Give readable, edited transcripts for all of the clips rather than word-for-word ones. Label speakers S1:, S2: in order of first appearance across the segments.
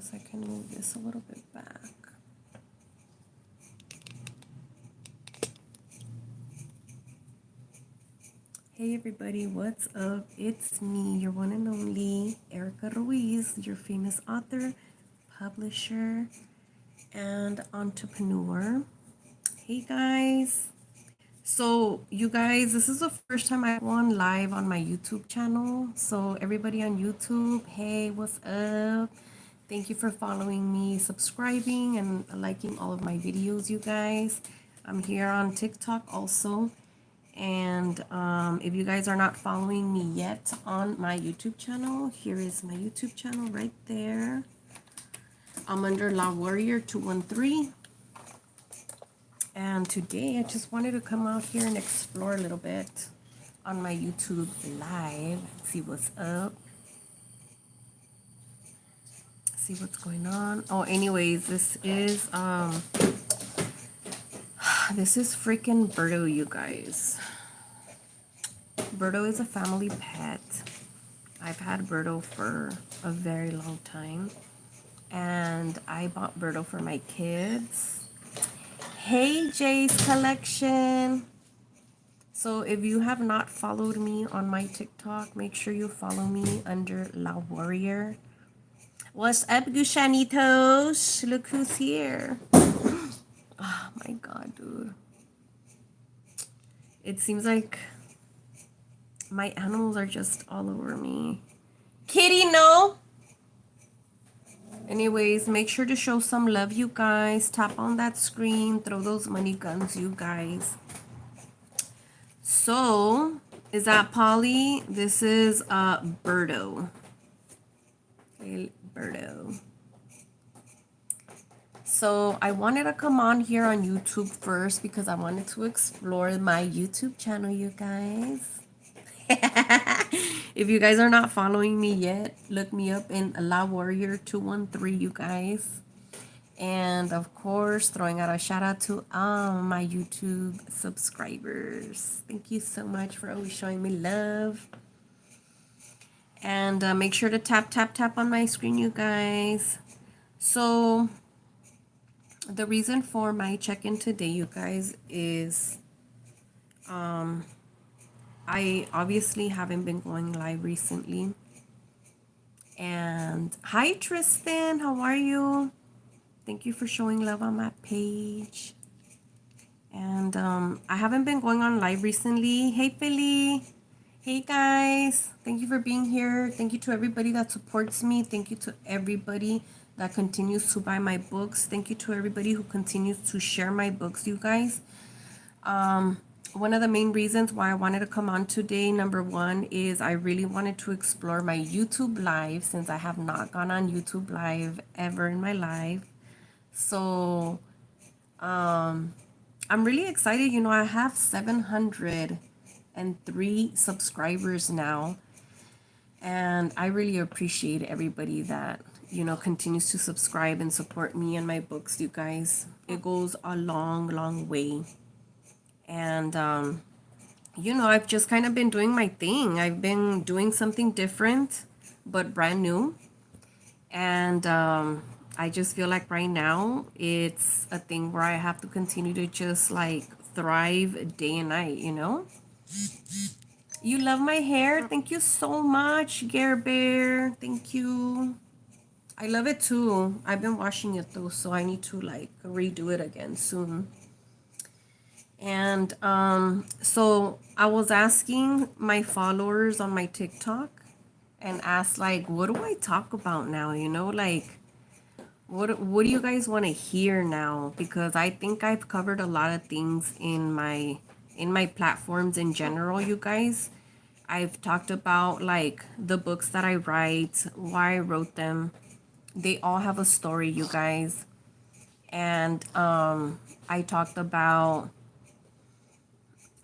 S1: guess I can move this a little bit back. Hey everybody, what's up? It's me, your one and only Erica Ruiz, your famous author, publisher, and entrepreneur. Hey guys. So you guys, this is the first time I go on live on my YouTube channel. So everybody on YouTube, hey, what's up? Thank you for following me, subscribing, and liking all of my videos, you guys. I'm here on TikTok also. And if you guys are not following me yet on my YouTube channel, here is my YouTube channel right there. I'm under LAWARRIOR 213. And today I just wanted to come out here and explore a little bit on my YouTube live, see what's up, see what's going on. Oh, anyways, this is freaking Birdo, you guys. Birdo is a family pet. I've had Birdo for a very long time, and I bought Birdo for my kids. Hey, Jay's Collection. So if you have not followed me on my TikTok, make sure you follow me under LAWARRIOR. What's up, Gushanitos? Look who's here. Oh my god, dude. It seems like my animals are just all over me. Kitty, no! Anyways, make sure to show some love, you guys. Tap on that screen. Throw those money guns, you guys. So, is that Polly? This is Birdo. Okay, Birdo. So, I wanted to come on here on YouTube first because I wanted to explore my YouTube channel, you guys. If you guys are not following me yet, look me up in LAWARRIOR 213, you guys. And of course, throwing out a shout out to my YouTube subscribers. Thank you so much for always showing me love. And make sure to tap on my screen, you guys. So the reason for my check-in today, you guys, is I obviously haven't been going live recently. And hi Tristan, how are you? Thank you for showing love on my page. And I haven't been going on live recently. Hey Philly. Hey guys. Thank you for being here. Thank you to everybody that supports me. Thank you to everybody that continues to buy my books. Thank you to everybody who continues to share my books, you guys. One of the main reasons why I wanted to come on today, number one, is I really wanted to explore my YouTube live, since I have not gone on YouTube live ever in my life. So I'm really excited. You know, I have 703 subscribers now, and I really appreciate everybody that, you know, continues to subscribe and support me and my books, you guys. It goes a long way. And you know, I've just kind of been doing my thing. I've been doing something different but brand new. And I just feel like right now it's a thing where I have to continue to just like thrive day and night, you know? You love my hair? Thank you so much, Gare Bear. Thank you. I love it too. I've been washing it though, so I need to like redo it again soon. And so I was asking my followers on my TikTok and asked like, what do I talk about now? You know, like what do you guys want to hear now? Because I think I've covered a lot of things in my platforms in general, you guys. I've talked about like the books that I write, why I wrote them. They all have a story, you guys. And I talked about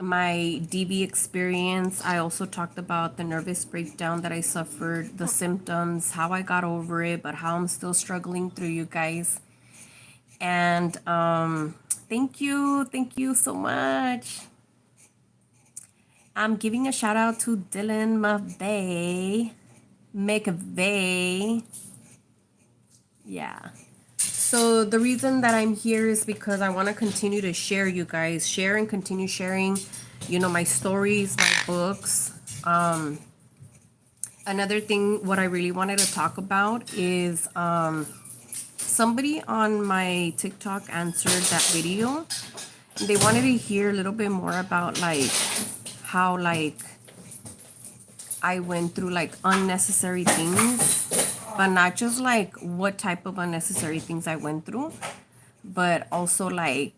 S1: my DV experience. I also talked about the nervous breakdown that I suffered, the symptoms, how I got over it, but how I'm still struggling through, you guys. And thank you so much. I'm giving a shout out to Dylan McVeigh. Yeah. So the reason that I'm here is because I want to continue to share, you guys, share and continue sharing, my stories, my books. Another thing, what I really wanted to talk about is somebody on my TikTok answered that video. They wanted to hear a little bit more about like how like I went through like unnecessary things, but not just like what type of unnecessary things I went through, but also like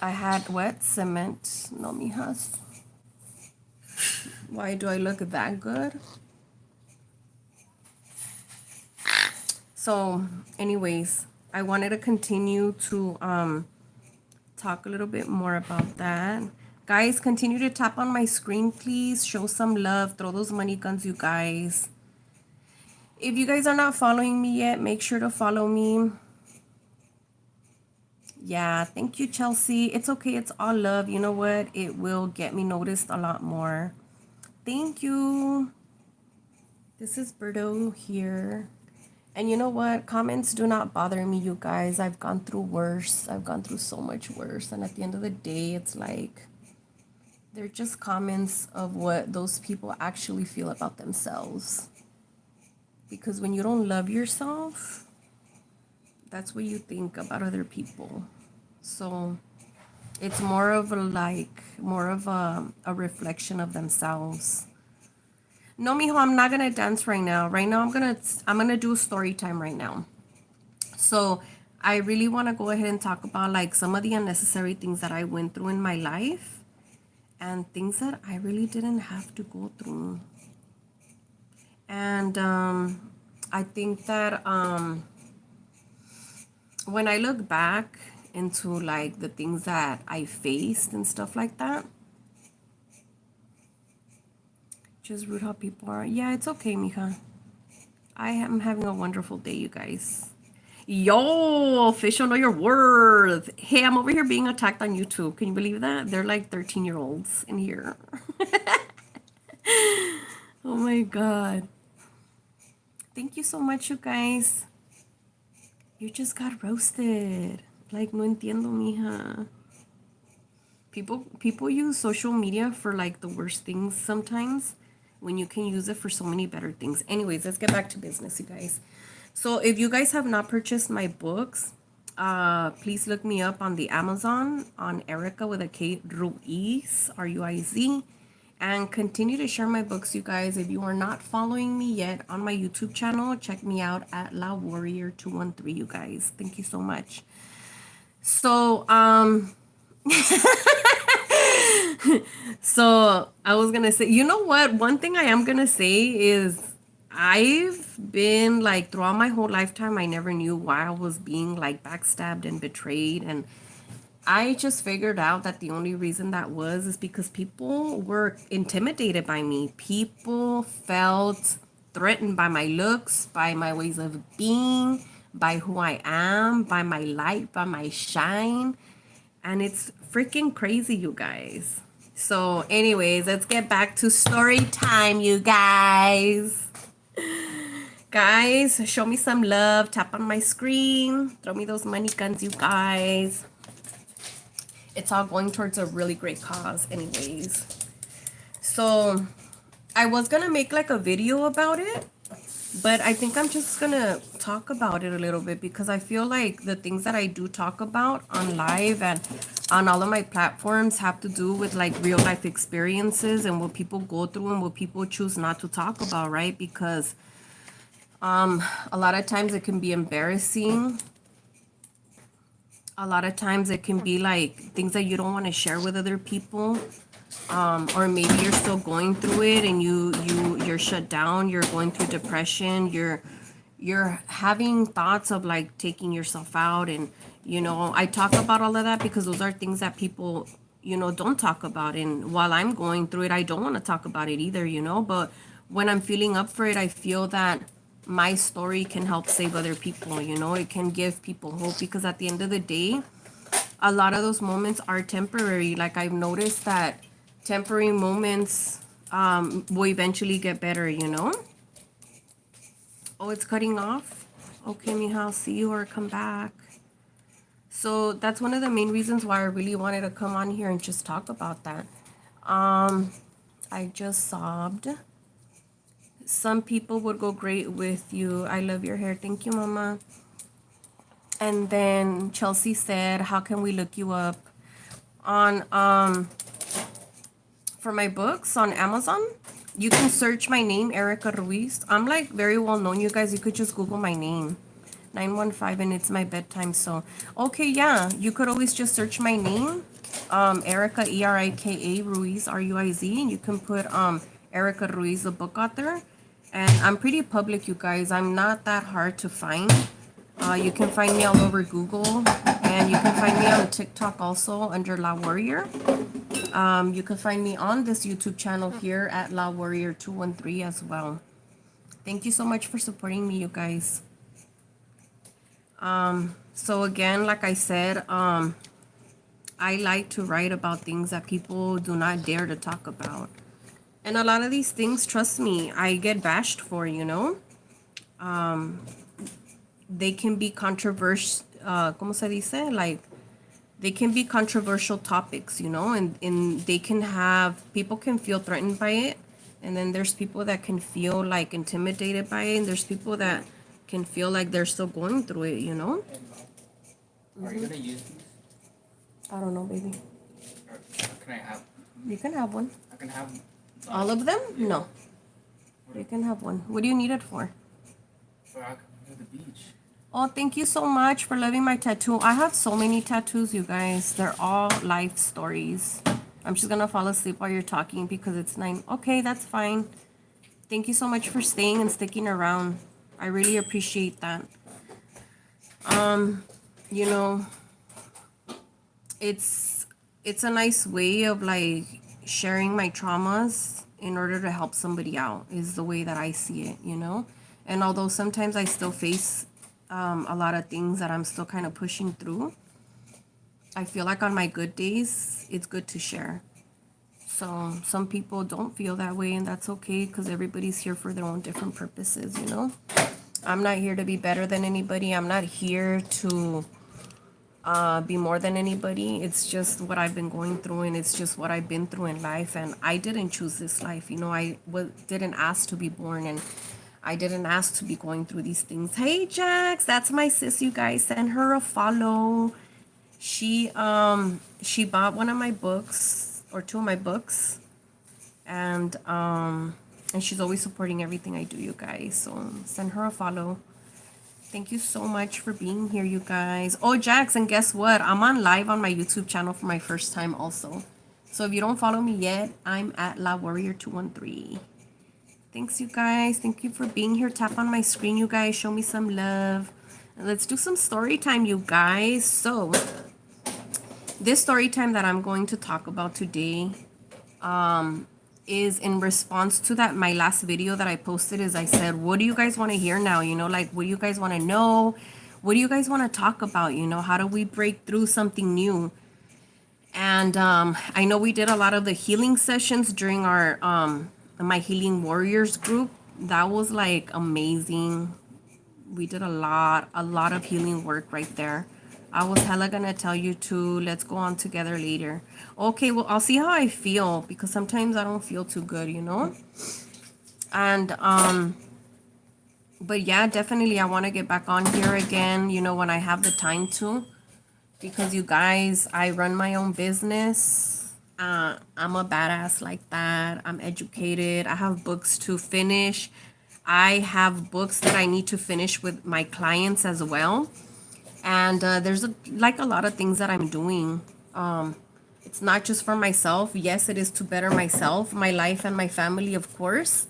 S1: I had wet cement. No, mijas. Why do I look that good? So, anyways, I wanted to continue to talk a little bit more about that. Guys, continue to tap on my screen, please. Show some love. Throw those money guns, you guys. If you guys are not following me yet, make sure to follow me. Yeah, thank you, Chelsea. It's okay. It's all love. You know what? It will get me noticed a lot more. Thank you. This is Berto here. And you know what? Comments do not bother me, you guys. I've gone through worse. I've gone through so much worse. And at the end of the day, it's like they're just comments of what those people actually feel about themselves. Because when you don't love yourself, that's what you think about other people. So it's more of a reflection of themselves. No, mijo, I'm not gonna dance right now. Right now, I'm gonna do story time right now. So I really want to go ahead and talk about like some of the unnecessary things that I went through in my life and things that I really didn't have to go through. And I think that when I look back into like the things that I faced and stuff like that, just rude how people are. Yeah, it's okay, mija. I am having a wonderful day, you guys. Yo, official know your worth. Hey, I'm over here being attacked on YouTube. Can you believe that? They're like 13-year-olds in here. Oh my God. Thank you so much, you guys. You just got roasted. Like, no entiendo, mija. People use social media for like the worst things sometimes when you can use it for so many better things. Anyways, let's get back to business, you guys. So if you guys have not purchased my books, please look me up on the Amazon on Erica with a K Ruiz, Ruiz, and continue to share my books, you guys. If you are not following me yet on my YouTube channel, check me out at LAWARRIOR 213, you guys. Thank you so much. So so I was gonna say, you know what? One thing I am gonna say is I've been like throughout my whole lifetime, I never knew why I was being like backstabbed and betrayed. And I just figured out that the only reason that was is because people were intimidated by me. People felt threatened by my looks, by my ways of being, by who I am, by my light, by my shine. And it's freaking crazy, you guys. So anyways, let's get back to story time, you guys. Guys, show me some love. Tap on my screen. Throw me those money guns, you guys. It's all going towards a really great cause anyways. So I was gonna make like a video about it, but I think I'm just gonna talk about it a little bit because I feel like the things that I do talk about on live and on all of my platforms have to do with like real life experiences and what people go through and what people choose not to talk about, right? Because a lot of times it can be embarrassing. A lot of times it can be like things that you don't want to share with other people. Or maybe you're still going through it and you're shut down, you're going through depression, you're having thoughts of like taking yourself out. And I talk about all of that because those are things that people don't talk about. And while I'm going through it, I don't want to talk about it either, but when I'm feeling up for it, I feel that my story can help save other people. It can give people hope, because at the end of the day, a lot of those moments are temporary. Like, I've noticed that temporary moments will eventually get better. Oh, it's cutting off? Okay, mija, I'll see you or come back. So that's one of the main reasons why I really wanted to come on here and just talk about that. I just sobbed. Some people would go great with you. I love your hair. Thank you, mama. And then Chelsea said, how can we look you up? On for my books on Amazon, you can search my name, Erica Ruiz. I'm like very well known, you guys. You could just Google my name, 915, and it's my bedtime. So okay, yeah, you could always just search my name, Erica, Erika Ruiz, Ruiz, and you can put Erica Ruiz, the book author. And I'm pretty public, you guys. I'm not that hard to find. You can find me all over Google, and you can find me on TikTok also under LAWARRIOR. You can find me on this YouTube channel here at LAWARRIOR 213 as well. Thank you so much for supporting me, you guys. So again, like I said, I like to write about things that people do not dare to talk about. And a lot of these things, trust me, I get bashed for, you know. They can be controversial, ¿cómo se dice? Like, they can be controversial topics, you know, and they can have, people can feel threatened by it. And then there's people that can feel like intimidated by it. And there's people that can feel like they're still going through it, you know.
S2: Are you gonna use these?
S1: I don't know, baby.
S2: Or can I have?
S1: You can have one.
S2: I can have
S1: all of them?
S2: Yeah.
S1: No. You can have one. What do you need it for?
S2: So I can go to the beach.
S1: Oh, thank you so much for loving my tattoo. I have so many tattoos, you guys. They're all life stories. I'm just gonna fall asleep while you're talking because it's 9. Okay, that's fine. Thank you so much for staying and sticking around. I really appreciate that. You know, it's a nice way of like sharing my traumas in order to help somebody out is the way that I see it, you know. And although sometimes I still face a lot of things that I'm still kind of pushing through, I feel like on my good days, it's good to share. So some people don't feel that way, and that's okay because everybody's here for their own different purposes, you know. I'm not here to be better than anybody. I'm not here to be more than anybody. It's just what I've been going through, and it's just what I've been through in life. And I didn't choose this life, you know. Didn't ask to be born, and I didn't ask to be going through these things. Hey, Jax, that's my sis, you guys. Send her a follow. She bought one of my books or two of my books, and she's always supporting everything I do, you guys. So send her a follow. Thank you so much for being here, you guys. Oh, Jax, and guess what? I'm on live on my YouTube channel for my first time also. So if you don't follow me yet, I'm at LAWARRIOR 213. Thanks, you guys. Thank you for being here. Tap on my screen, you guys. Show me some love. And let's do some story time, you guys. So this story time that I'm going to talk about today is in response to that my last video that I posted. Is I said, what do you guys want to hear now? You know, like, what do you guys want to know? What do you guys want to talk about? You know, how do we break through something new? And I know we did a lot of the healing sessions during our my Healing Warriors group. That was like amazing. We did a lot of healing work right there. I was hella gonna tell you to let's go on together later. Okay, well, I'll see how I feel because sometimes I don't feel too good, you know. And but yeah, definitely I want to get back on here again, you know, when I have the time to, because you guys, I run my own business. I'm a badass like that. I'm educated. I have books to finish. I have books that I need to finish with my clients as well. And there's like a lot of things that I'm doing. It's not just for myself. Yes, it is to better myself, my life, and my family, of course.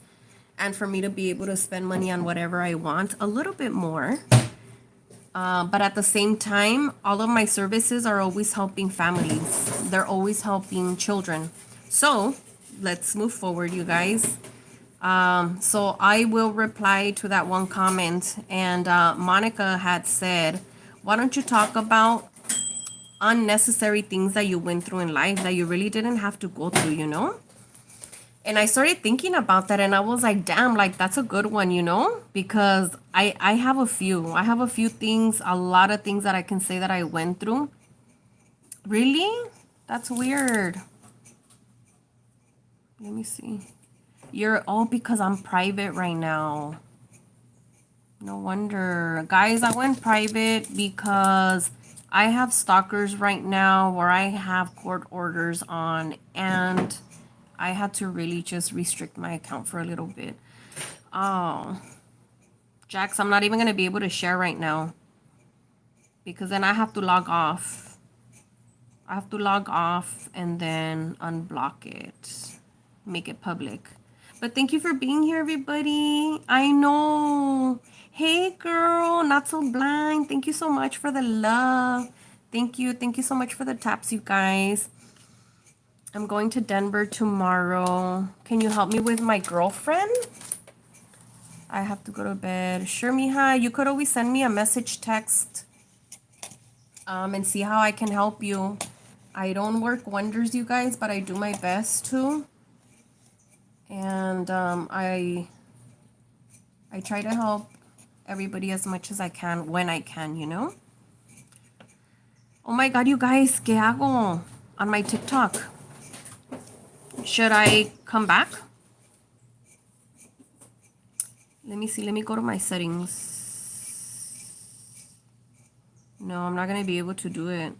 S1: And for me to be able to spend money on whatever I want a little bit more. But at the same time, all of my services are always helping families. They're always helping children. So let's move forward, you guys. So I will reply to that one comment. And Monica had said, why don't you talk about unnecessary things that you went through in life that you really didn't have to go through, you know? And I started thinking about that and I was like, damn, like that's a good one, you know? Because I have a few. I have a few things, a lot of things that I can say that I went through. Really? That's weird. Let me see. You're all because I'm private right now. No wonder. Guys, I went private because I have stalkers right now where I have court orders on, and I had to really just restrict my account for a little bit. Oh, Jax, I'm not even going to be able to share right now because then I have to log off. I have to log off and then unblock it, make it public. But thank you for being here, everybody. I know. Hey, girl, not so blind. Thank you so much for the love. Thank you. Thank you so much for the taps, you guys. I'm going to Denver tomorrow. Can you help me with my girlfriend? I have to go to bed. Sure, mija. You could always send me a message text and see how I can help you. I don't work wonders, you guys, but I do my best to. And I try to help everybody as much as I can when I can, you know? Oh my God, you guys, ¿qué hago on my TikTok? Should I come back? Let me see. Let me go to my settings. No, I'm not going to be able to do it.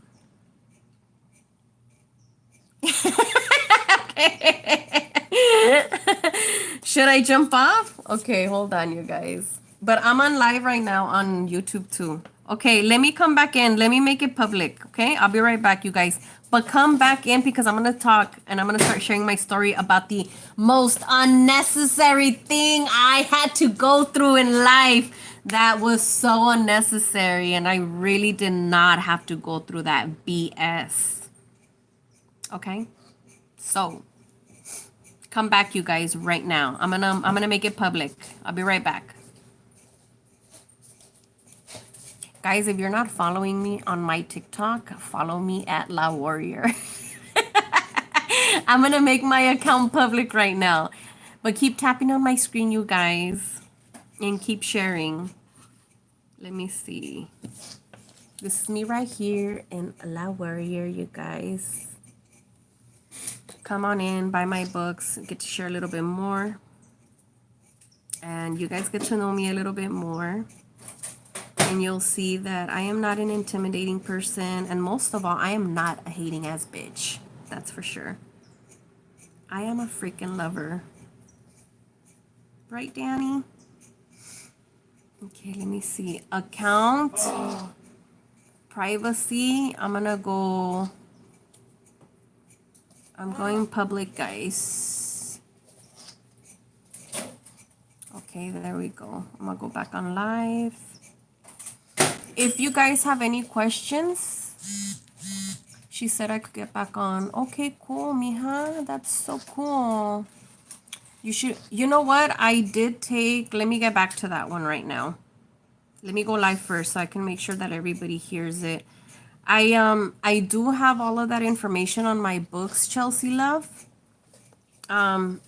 S1: Should I jump off? Okay, hold on, you guys. But I'm on live right now on YouTube too. Okay, let me come back in. Let me make it public. Okay, I'll be right back, you guys. But come back in because I'm going to talk and I'm going to start sharing my story about the most unnecessary thing I had to go through in life. That was so unnecessary and I really did not have to go through that BS. Okay, so come back, you guys, right now. I'm gonna make it public. I'll be right back. Guys, if you're not following me on my TikTok, follow me at LAWARRIOR. I'm gonna make my account public right now. But keep tapping on my screen, you guys. And keep sharing. Let me see. This is me right here in LAWARRIOR, you guys. Come on in, buy my books, get to share a little bit more. And you guys get to know me a little bit more. And you'll see that I am not an intimidating person. And most of all, I am not a hating ass bitch. That's for sure. I am a freaking lover. Right, Danny? Okay, let me see. Account. Privacy. I'm going public, guys. Okay, there we go. I'm gonna go back on live. If you guys have any questions, she said I could get back on. Okay, cool, mija. That's so cool. You know what? I did take, let me get back to that one right now. Let me go live first so I can make sure that everybody hears it. I do have all of that information on my books, Chelsea Love.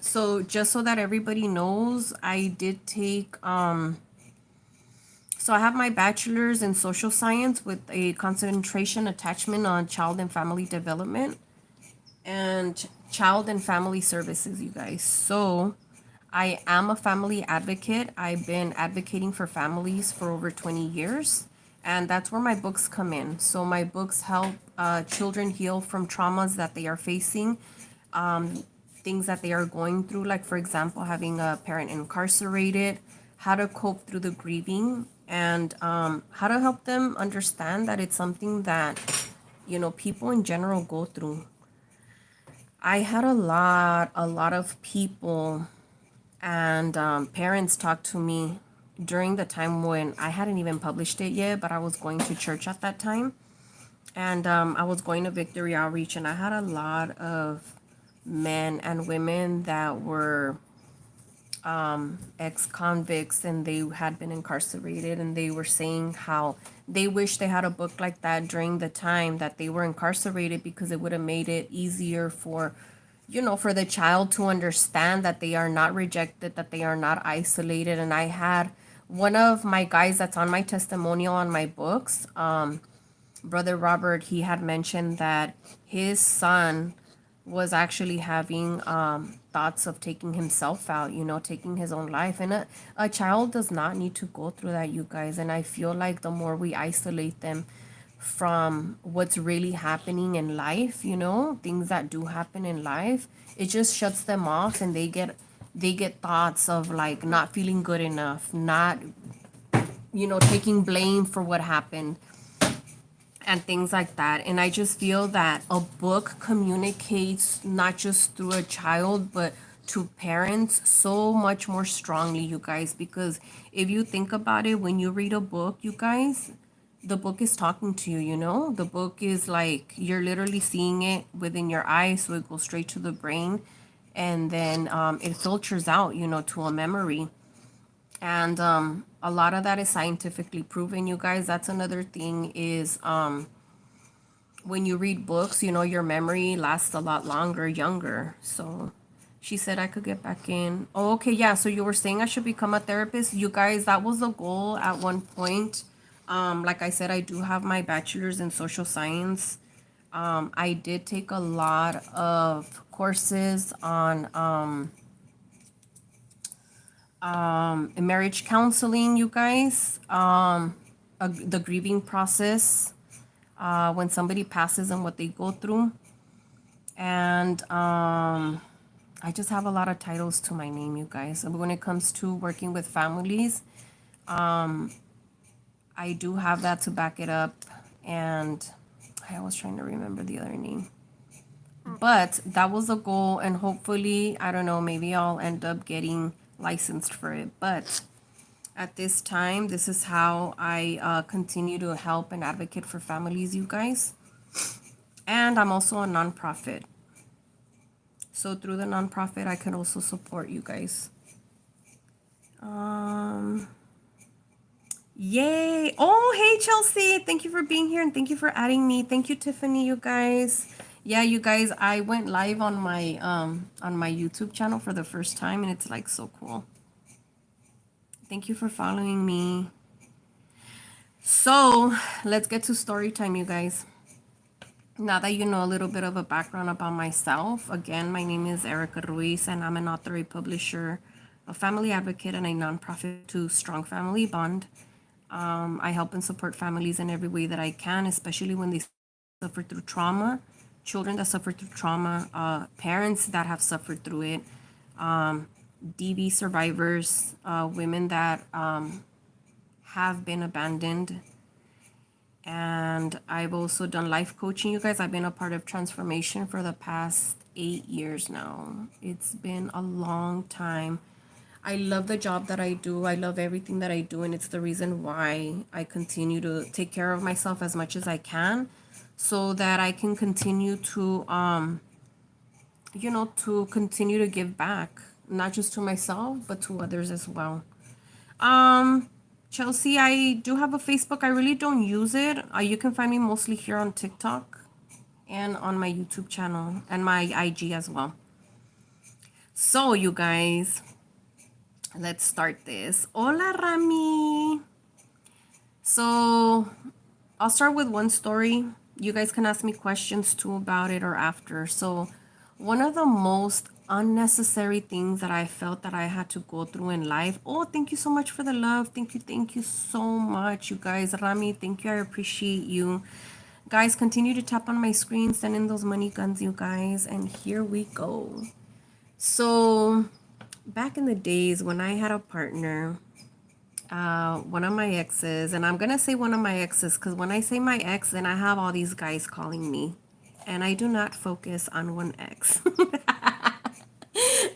S1: So just so that everybody knows, I did take, so I have my bachelor's in social science with a concentration attachment on child and family development and child and family services, you guys. So I am a family advocate. I've been advocating for families for over 20 years. And that's where my books come in. So my books help children heal from traumas that they are facing, things that they are going through, like, for example, having a parent incarcerated, how to cope through the grieving, and how to help them understand that it's something that, you know, people in general go through. I had a lot of people and parents talk to me during the time when I hadn't even published it yet, but I was going to church at that time. And I was going to Victory Outreach, and I had a lot of men and women that were ex-convicts, and they had been incarcerated, and they were saying how they wish they had a book like that during the time that they were incarcerated because it would have made it easier for, for the child to understand that they are not rejected, that they are not isolated. And I had one of my guys that's on my testimonial on my books, Brother Robert, he had mentioned that his son was actually having thoughts of taking himself out, taking his own life. And a child does not need to go through that, you guys. And I feel like the more we isolate them from what's really happening in life, things that do happen in life, it just shuts them off, and they get thoughts of like not feeling good enough, not taking blame for what happened and things like that. And I just feel that a book communicates not just through a child, but to parents so much more strongly, you guys. Because if you think about it, when you read a book, you guys, the book is talking to you. The book is like you're literally seeing it within your eyes, so it goes straight to the brain, and then it filters out, to a memory. And a lot of that is scientifically proven, you guys. That's another thing is when you read books, your memory lasts a lot longer, younger. So she said I could get back in. Oh, okay, yeah. So you were saying I should become a therapist. You guys, that was the goal at one point. Like I said, I do have my bachelor's in social science. I did take a lot of courses on marriage counseling, you guys, the grieving process, when somebody passes and what they go through. And I just have a lot of titles to my name, you guys. And when it comes to working with families, I do have that to back it up. And I was trying to remember the other name. But that was a goal, and hopefully, I don't know, maybe I'll end up getting licensed for it. But at this time, this is how I continue to help and advocate for families, you guys. And I'm also a nonprofit. So through the nonprofit, I can also support you guys. Yay. Oh, hey, Chelsea. Thank you for being here, and thank you for adding me. Thank you, Tiffany, you guys. Yeah, you guys, I went live on my YouTube channel for the first time, and it's like so cool. Thank you for following me. So let's get to story time, you guys. Now that you know a little bit of a background about myself, again, my name is Erica Ruiz, and I'm an author, a publisher, a family advocate, and a nonprofit to Strong Family Bond. I help and support families in every way that I can, especially when they suffer through trauma, children that suffer through trauma, parents that have suffered through it, DV survivors, women that have been abandoned. And I've also done life coaching, you guys. I've been a part of transformation for the past 8 years now. It's been a long time. I love the job that I do. I love everything that I do, and it's the reason why I continue to take care of myself as much as I can, so that I can continue to to continue to give back, not just to myself, but to others as well. Chelsea, I do have a Facebook. I really don't use it. You can find me mostly here on TikTok and on my YouTube channel and my IG as well. So, you guys, let's start this. Hola, Rami. So, I'll start with one story. You guys can ask me questions too about it or after. So, one of the most unnecessary things that I felt that I had to go through in life. Oh, thank you so much for the love. Thank you so much, you guys. Rami, thank you. I appreciate you. Guys, continue to tap on my screen, send in those money guns, you guys. And here we go. So, back in the days when I had a partner, one of my exes, and I'm gonna say one of my exes because when I say my ex, then I have all these guys calling me, and I do not focus on one ex.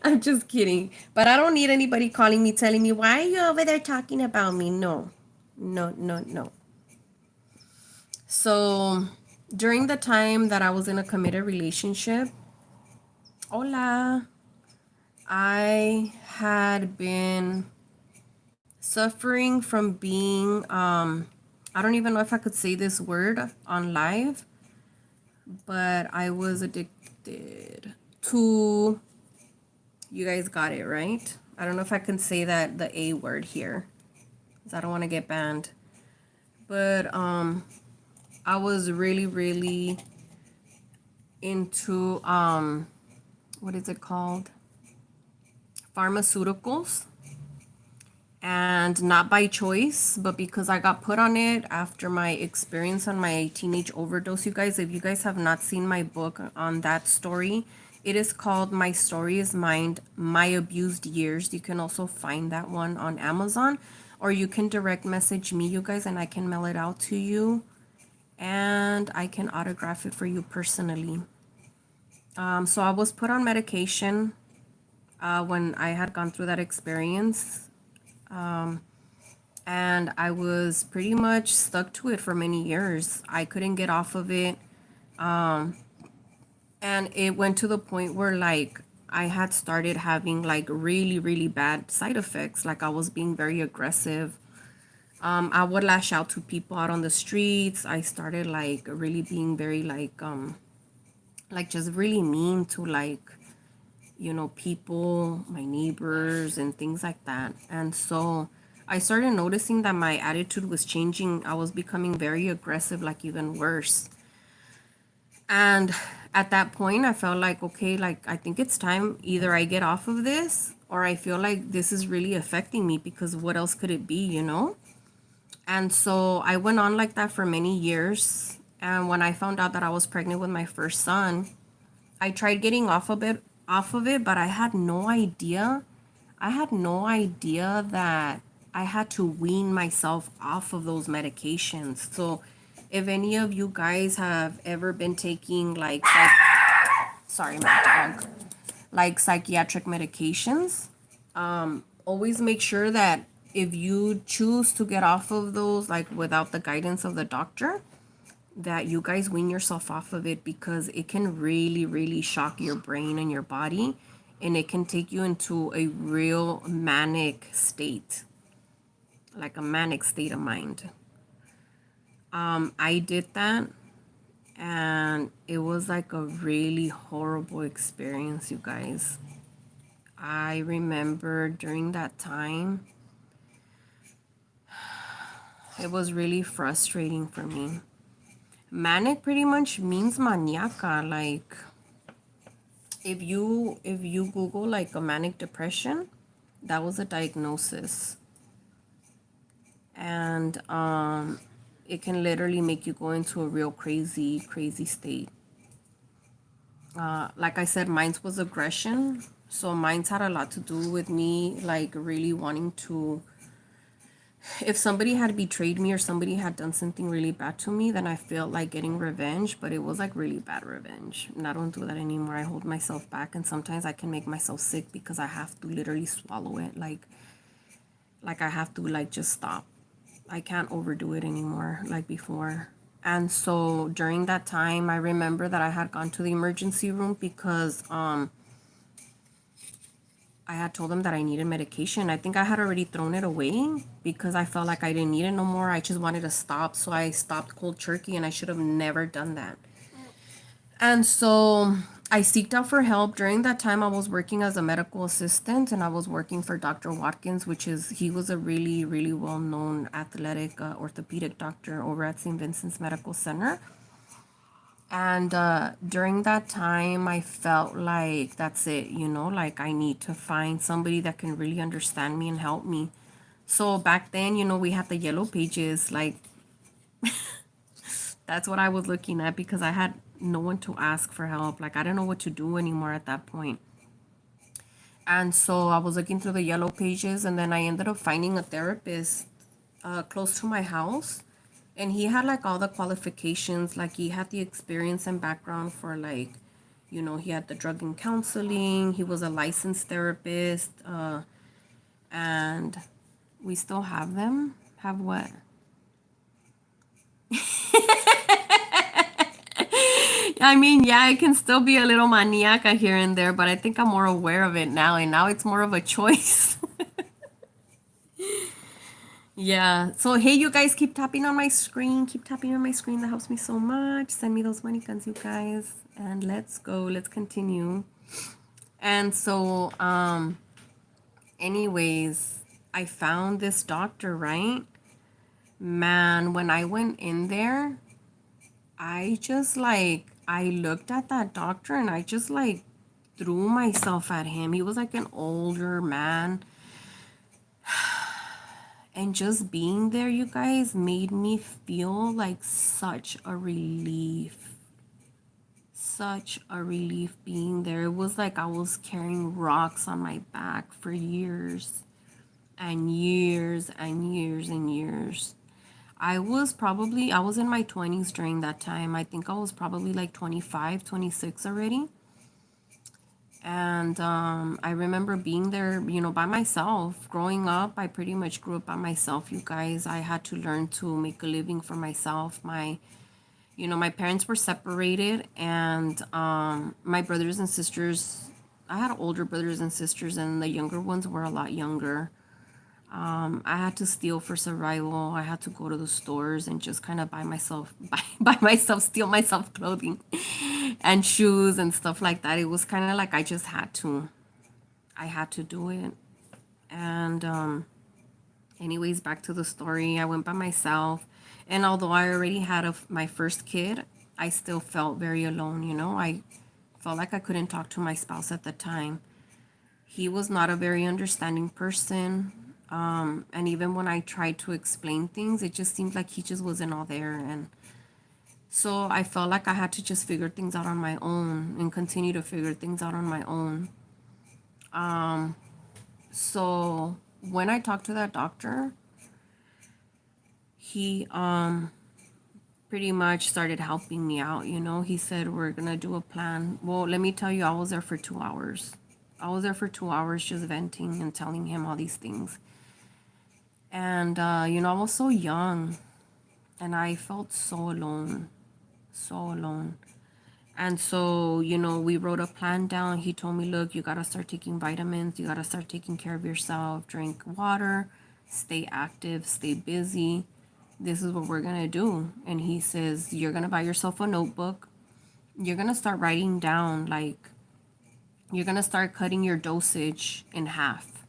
S1: I'm just kidding, but I don't need anybody calling me telling me, why are you over there talking about me? No, no, no, no. So during the time that I was in a committed relationship, hola, I had been suffering from being I don't even know if I could say this word on live, but I was addicted to, you guys got it, right? I don't know if I can say that, the A word here, because I don't want to get banned. But I was really into what is it called? Pharmaceuticals. And not by choice, but because I got put on it after my experience on my teenage overdose. You guys, if you guys have not seen my book on that story, it is called My Story is Mine, My Abused Years. You can also find that one on Amazon, or you can direct message me, you guys, and I can mail it out to you, and I can autograph it for you personally. So I was put on medication when I had gone through that experience. And I was pretty much stuck to it for many years. I couldn't get off of it. And it went to the point where like I had started having like really bad side effects. Like I was being very aggressive. I would lash out to people out on the streets. I started like really being very like just really mean to like, you know, people, my neighbors and things like that. And so I started noticing that my attitude was changing. I was becoming very aggressive, like even worse. And at that point, I felt like, okay, like I think it's time either I get off of this or I feel like this is really affecting me, because what else could it be, you know? And so I went on like that for many years. And when I found out that I was pregnant with my first son, I tried getting off of it, but I had no idea. I had no idea that I had to wean myself off of those medications. So if any of you guys have ever been taking like sorry, my dog, like psychiatric medications, always make sure that if you choose to get off of those like without the guidance of the doctor, that you guys wean yourself off of it, because it can really shock your brain and your body, and it can take you into a real manic state, like a manic state of mind. I did that, and it was like a really horrible experience, you guys. I remember during that time, it was really frustrating for me. Manic pretty much means maniaca. Like if you Google like a manic depression, that was a diagnosis. And it can literally make you go into a real crazy state. Like I said, mine's was aggression. So mine's had a lot to do with me like really wanting to, if somebody had betrayed me or somebody had done something really bad to me, then I felt like getting revenge, but it was like really bad revenge. And I don't do that anymore. I hold myself back, and sometimes I can make myself sick because I have to literally swallow it. Like I have to like just stop. I can't overdo it anymore like before. And so during that time, I remember that I had gone to the emergency room because I had told them that I needed medication. I think I had already thrown it away because I felt like I didn't need it no more. I just wanted to stop. So I stopped cold turkey, and I should have never done that. And so I seeked out for help. During that time, I was working as a medical assistant, and I was working for Dr. Watkins, he was a really well-known athletic orthopedic doctor over at St. Vincent's Medical Center. And during that time, I felt like that's it, you know, like I need to find somebody that can really understand me and help me. So back then, you know, we had the yellow pages, like that's what I was looking at, because I had no one to ask for help. Like I didn't know what to do anymore at that point. And so I was looking through the yellow pages, and then I ended up finding a therapist close to my house. And he had like all the qualifications, like he had the experience and background for like, you know, he had the drug and counseling, he was a licensed therapist, and we still have them. Have what? I mean, yeah, it can still be a little maniaca here and there, but I think I'm more aware of it now, and now it's more of a choice. Yeah. So, hey, you guys, keep tapping on my screen. Keep tapping on my screen. That helps me so much. Send me those money guns, you guys. And let's go. Let's continue. And so, anyways, I found this doctor, right? Man, when I went in there, I just like, I looked at that doctor and I just like threw myself at him. He was like an older man. And just being there, you guys, made me feel like such a relief. Such a relief being there. It was like I was carrying rocks on my back for years and years and years and years. I was in my 20s during that time. I think I was probably like 25, 26 already. And I remember being there, by myself. Growing up, I pretty much grew up by myself, you guys. I had to learn to make a living for myself. My parents were separated, and my brothers and sisters, I had older brothers and sisters, and the younger ones were a lot younger. I had to steal for survival. I had to go to the stores and just kind of buy myself, buy myself, steal myself clothing and shoes and stuff like that. It was kind of like I just had to. I had to do it. And anyways, back to the story. I went by myself. And although I already had my first kid, I still felt very alone, I felt like I couldn't talk to my spouse at the time. He was not a very understanding person. And even when I tried to explain things, it just seemed like he just wasn't all there. And so I felt like I had to just figure things out on my own and continue to figure things out on my own. So when I talked to that doctor, he pretty much started helping me out. He said, we're gonna do a plan. Well, let me tell you, I was there for 2 hours. I was there for 2 hours just venting and telling him all these things. And I was so young and I felt so alone, so alone. And so, we wrote a plan down. He told me, look, you got to start taking vitamins. You got to start taking care of yourself. Drink water, stay active, stay busy. This is what we're going to do. And he says, you're going to buy yourself a notebook. You're going to start writing down, like, you're going to start cutting your dosage in half.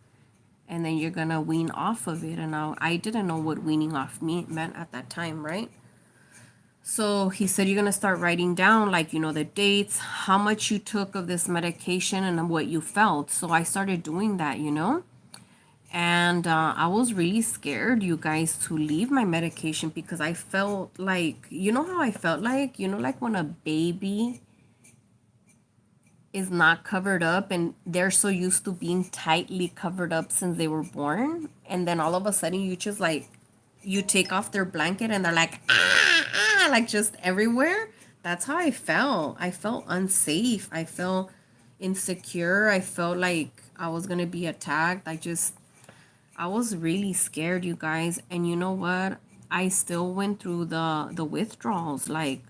S1: And then you're going to wean off of it. And I didn't know what weaning off meant at that time, right? So he said, you're going to start writing down, like, the dates, how much you took of this medication and what you felt. So I started doing that, and I was really scared, you guys, to leave my medication because I felt like, how I felt like, like when a baby is not covered up and they're so used to being tightly covered up since they were born. And then all of a sudden you just like, you take off their blanket and they're like, like just everywhere. That's how I felt. I felt unsafe. I felt insecure. I felt like I was going to be attacked. I was really scared, you guys. And you know what? I still went through the withdrawals. Like,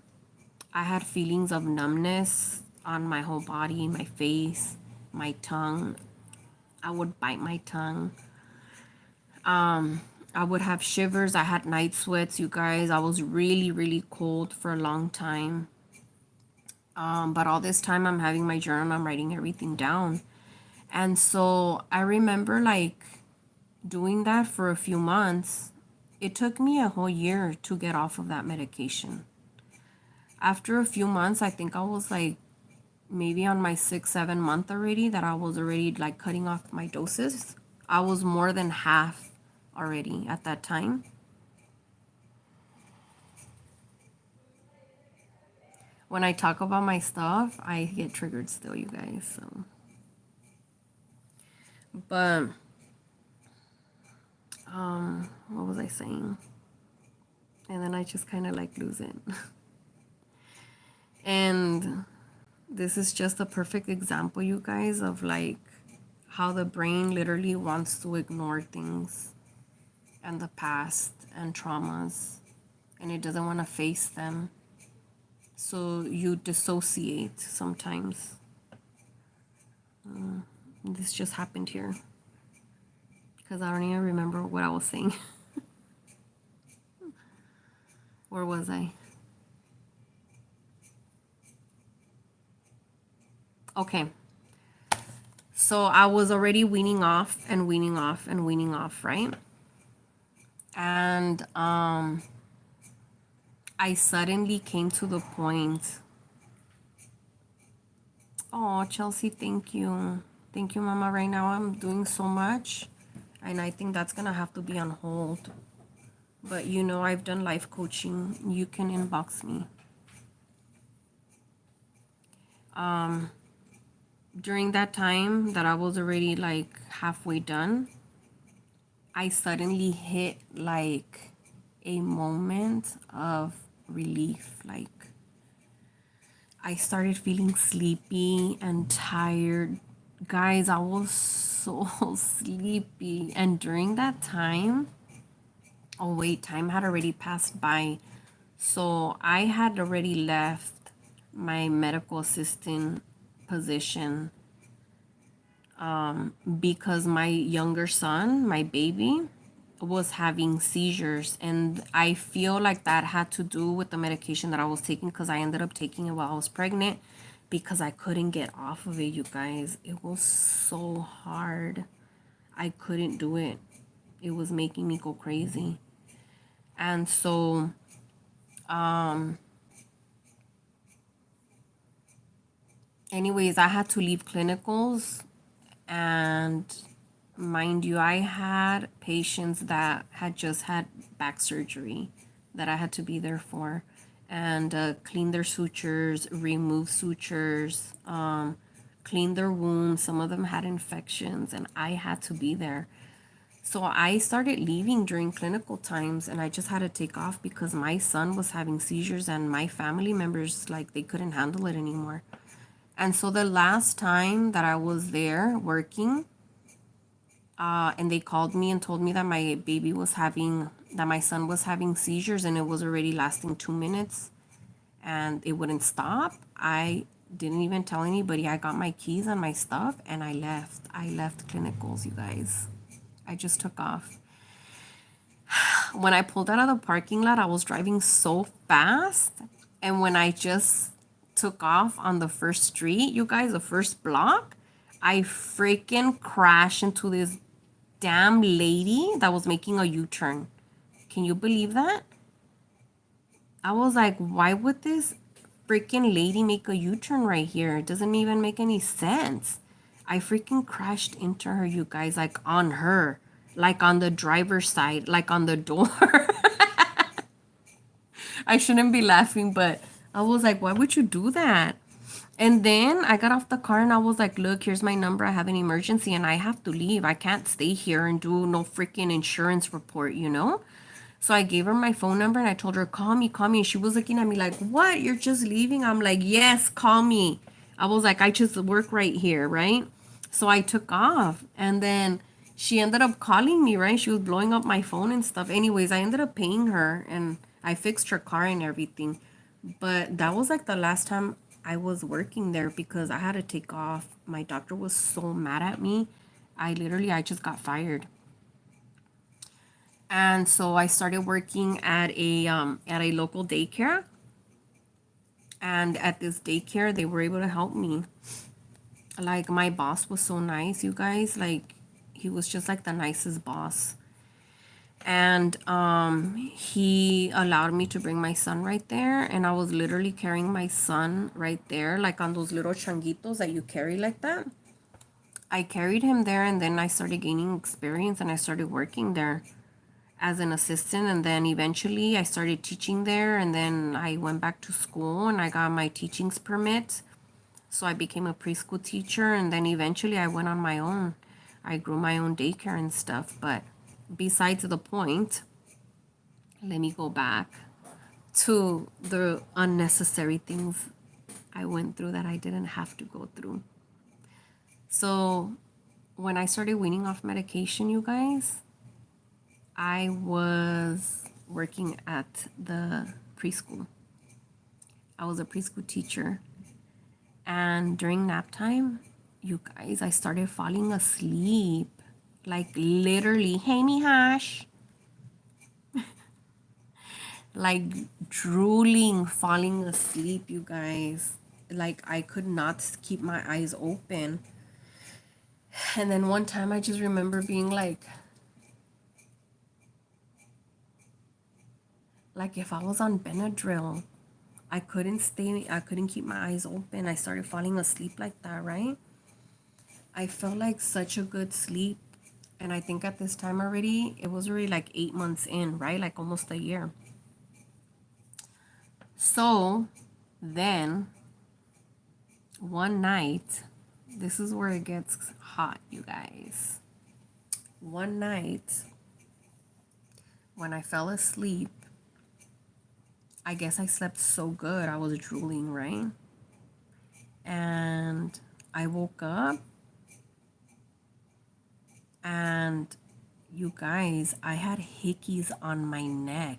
S1: I had feelings of numbness on my whole body, my face, my tongue. I would bite my tongue. I would have shivers. I had night sweats, you guys. I was really, really cold for a long time. But all this time I'm having my journal, I'm writing everything down. And so I remember like doing that for a few months. It took me a whole year to get off of that medication. After a few months, I think I was like maybe on my 6, 7 month already that I was already like cutting off my doses. I was more than half already at that time. When I talk about my stuff, I get triggered still, you guys. So, but what was I saying? And then I just kind of like lose it. And this is just a perfect example, you guys, of like how the brain literally wants to ignore things and the past and traumas, and it doesn't want to face them. So you dissociate sometimes. This just happened here because I don't even remember what I was saying. Where was I? Okay. So I was already weaning off and weaning off and weaning off, right? And I suddenly came to the point. Oh, Chelsea, thank you. Thank you, Mama. Right now I'm doing so much, and I think that's gonna have to be on hold. But you know, I've done life coaching. You can inbox me. During that time that I was already like halfway done, I suddenly hit like a moment of relief. Like I started feeling sleepy and tired. Guys, I was so sleepy. And during that time, oh wait, time had already passed by. So I had already left my medical assistant position because my younger son, my baby, was having seizures. And I feel like that had to do with the medication that I was taking, because I ended up taking it while I was pregnant, because I couldn't get off of it, you guys. It was so hard. I couldn't do it. It was making me go crazy. And so anyways, I had to leave clinicals. And mind you, I had patients that had just had back surgery that I had to be there for, and clean their sutures, remove sutures, clean their wounds. Some of them had infections, and I had to be there. So I started leaving during clinical times, and I just had to take off because my son was having seizures, and my family members, like, they couldn't handle it anymore. And so the last time that I was there working, and they called me and told me that my son was having seizures, and it was already lasting 2 minutes and it wouldn't stop. I didn't even tell anybody. I got my keys and my stuff and I left. I left clinicals, you guys. I just took off. When I pulled out of the parking lot, I was driving so fast. And when I just took off on the first street, you guys, the first block, I freaking crashed into this damn lady that was making a U-turn. Can you believe that? I was like, why would this freaking lady make a U-turn right here? It doesn't even make any sense. I freaking crashed into her, you guys, like on her, like on the driver's side, like on the door. I shouldn't be laughing, but I was like, why would you do that? And then I got off the car and I was like, look, here's my number. I have an emergency and I have to leave. I can't stay here and do no freaking insurance report, you know? So I gave her my phone number and I told her, call me, call me. And she was looking at me like, what? You're just leaving? I'm like, yes, call me. I was like, I just work right here, right? So I took off, and then she ended up calling me, right? She was blowing up my phone and stuff. Anyways, I ended up paying her and I fixed her car and everything. But that was like the last time I was working there because I had to take off. My doctor was so mad at me. I just got fired. And so I started working at a local daycare. And at this daycare, they were able to help me. Like, my boss was so nice, you guys. Like, he was just like the nicest boss. And he allowed me to bring my son right there, and I was literally carrying my son right there, like on those little changuitos that you carry like that. I carried him there, and then I started gaining experience and I started working there as an assistant. And then eventually I started teaching there, and then I went back to school and I got my teaching's permit. So I became a preschool teacher, and then eventually I went on my own. I grew my own daycare and stuff. But besides the point, let me go back to the unnecessary things I went through that I didn't have to go through. So when I started weaning off medication, you guys, I was working at the preschool. I was a preschool teacher. And during nap time, you guys, I started falling asleep. Like, literally, hey, Mihash. Like, drooling, falling asleep, you guys. Like, I could not keep my eyes open. And then one time I just remember being like if I was on Benadryl, I couldn't keep my eyes open. I started falling asleep like that, right? I felt like such a good sleep. And I think at this time already, it was already like 8 months in, right? Like almost a year. So then one night, this is where it gets hot, you guys. One night, when I fell asleep, I guess I slept so good, I was drooling, right? And I woke up, and you guys, I had hickeys on my neck.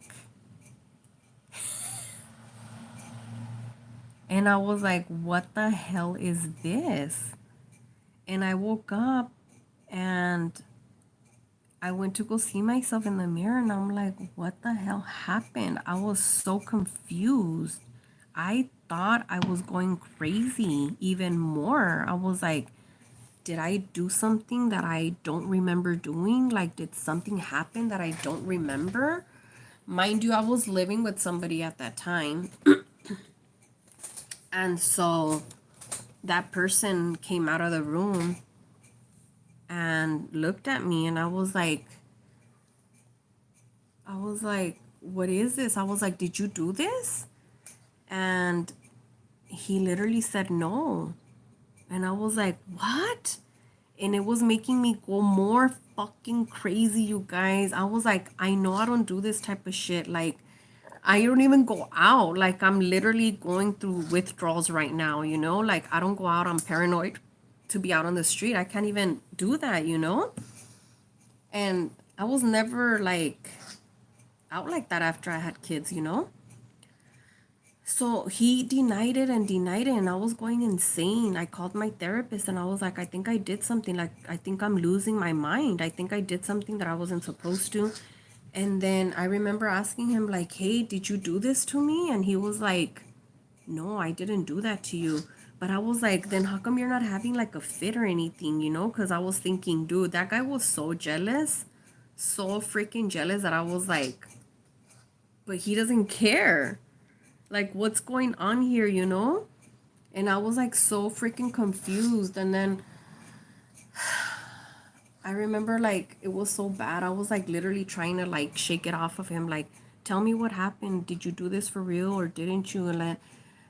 S1: And I was like, what the hell is this? And I woke up and I went to go see myself in the mirror and I'm like, what the hell happened? I was so confused. I thought I was going crazy even more. I was like, did I do something that I don't remember doing? Like, did something happen that I don't remember? Mind you, I was living with somebody at that time. And so that person came out of the room and looked at me and I was like, what is this? I was like, did you do this? And he literally said no. And I was like, what? And it was making me go more fucking crazy, you guys. I was like, I know I don't do this type of shit. Like, I don't even go out. Like, I'm literally going through withdrawals right now, you know? Like, I don't go out. I'm paranoid to be out on the street. I can't even do that, you know? And I was never, like, out like that after I had kids, you know? So he denied it and denied it, and I was going insane. I called my therapist and I was like, I think I did something. Like, I think I'm losing my mind. I think I did something that I wasn't supposed to. And then I remember asking him, like, hey, did you do this to me? And he was like, no, I didn't do that to you. But I was like, then how come you're not having like a fit or anything, you know? Because I was thinking, dude, that guy was so jealous, so freaking jealous that I was like, but he doesn't care. Like, what's going on here, you know? And I was like so freaking confused. And then I remember like it was so bad. I was like literally trying to like shake it off of him. Like, tell me what happened. Did you do this for real or didn't you? And like,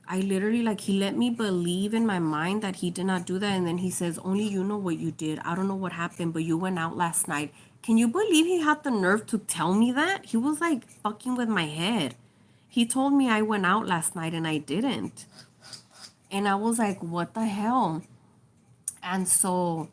S1: I literally like he let me believe in my mind that he did not do that. And then he says, only you know what you did. I don't know what happened, but you went out last night. Can you believe he had the nerve to tell me that? He was like fucking with my head. He told me I went out last night and I didn't. And I was like, what the hell? And so,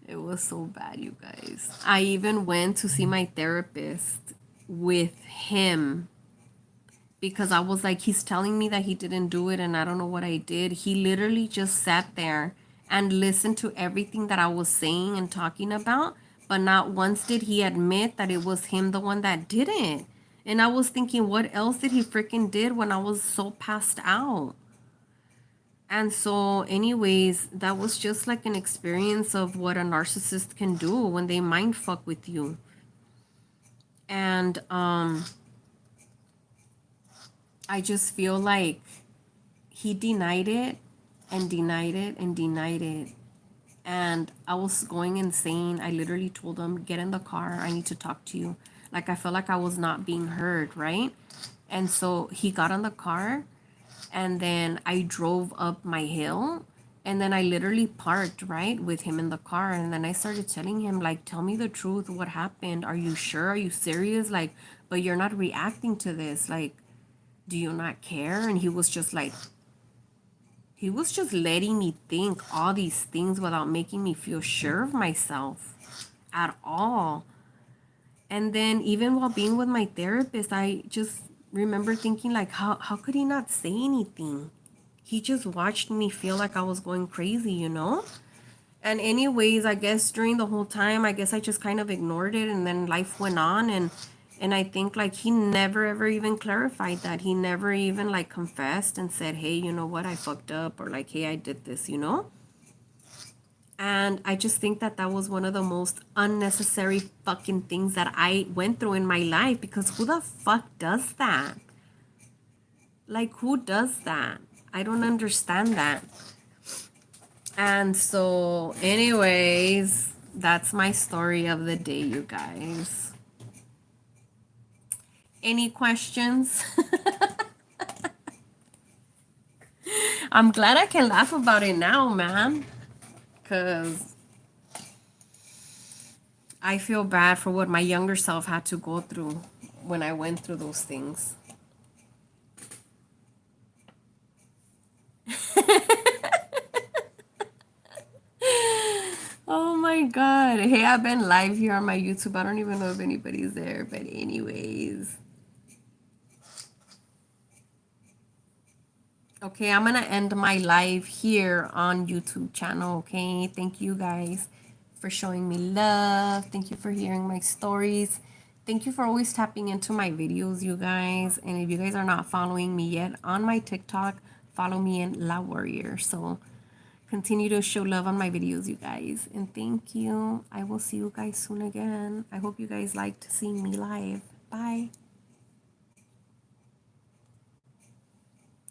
S1: it was so bad, you guys. I even went to see my therapist with him because I was like, he's telling me that he didn't do it and I don't know what I did. He literally just sat there and listened to everything that I was saying and talking about, but not once did he admit that it was him the one that did it. And I was thinking, what else did he freaking did when I was so passed out? And so, anyways, that was just like an experience of what a narcissist can do when they mind fuck with you. And I just feel like he denied it and denied it and denied it. And I was going insane. I literally told him, get in the car. I need to talk to you. Like, I felt like I was not being heard, right? And so he got in the car and then I drove up my hill and then I literally parked right with him in the car. And then I started telling him, like, tell me the truth. What happened? Are you sure? Are you serious? Like, but you're not reacting to this. Like, do you not care? And he was just like, he was just letting me think all these things without making me feel sure of myself at all. And then even while being with my therapist, I just remember thinking like, how could he not say anything? He just watched me feel like I was going crazy, you know? And anyways, I guess during the whole time, I guess I just kind of ignored it and then life went on And I think like he never ever even clarified that. He never even like confessed and said, hey, you know what, I fucked up, or like, hey, I did this, you know? And I just think that that was one of the most unnecessary fucking things that I went through in my life, because who the fuck does that? Like, who does that? I don't understand that. And so, anyways, that's my story of the day, you guys. Any questions? I'm glad I can laugh about it now, man. Because I feel bad for what my younger self had to go through when I went through those things. Oh my god. Hey, I've been live here on my YouTube. I don't even know if anybody's there, but anyways. Okay, I'm gonna end my live here on YouTube channel, okay? Thank you guys for showing me love. Thank you for hearing my stories. Thank you for always tapping into my videos, you guys. And if you guys are not following me yet on my TikTok, follow me in LAWARRIOR. So continue to show love on my videos, you guys. And thank you. I will see you guys soon again. I hope you guys liked seeing me live. Bye.